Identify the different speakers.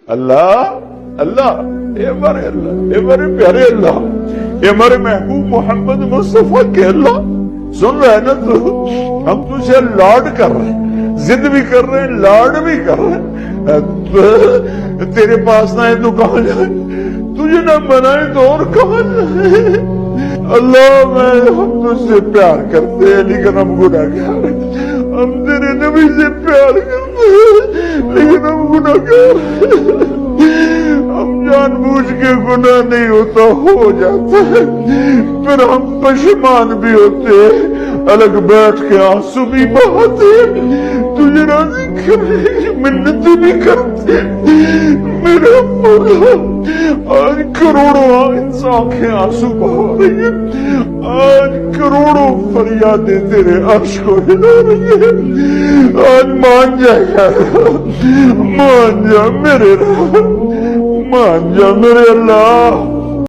Speaker 1: اللہ اللہ، اے ہمارے اللہ، اے ہمارے پیارے اللہ، اے ہمارے محبوب محمد مصطفیٰ کے اللہ، سن رہے نا تو ہم تجھے لاڈ کر رہے ہیں، ضد بھی کر رہے ہیں، لاڈ بھی کر رہے ہیں۔ تیرے پاس نہ ہے تو کہاں جائے، تجھے نہ منائے تو اور کہاں جائے۔ اللہ ہم تجھ سے پیار کرتے ہیں لیکن ہم گناہگار ہیں، ہم تیرے نبی سے پیار کرتے ہیں لیکن ہم گناہگار ہیں، ہم جان بوجھ کے گناہ نہیں ہوتا ہو جاتا ہے، پھر ہم پشیمان بھی ہوتے ہیں، الگ بیٹھ کے آنسو بھی بہاتے ہیں، تجھے راضی کرنے منتیں بھی کرتے ہیں۔ میرا مولا آج کروڑوں آنکھیں آنسو بہا رہی ہیں، آج کروڑوں فریادیں تیرے عرش کو ہلا رہی ہیں، آج مان جا یار، مان جا میرے رب، مان جا میرے اللہ۔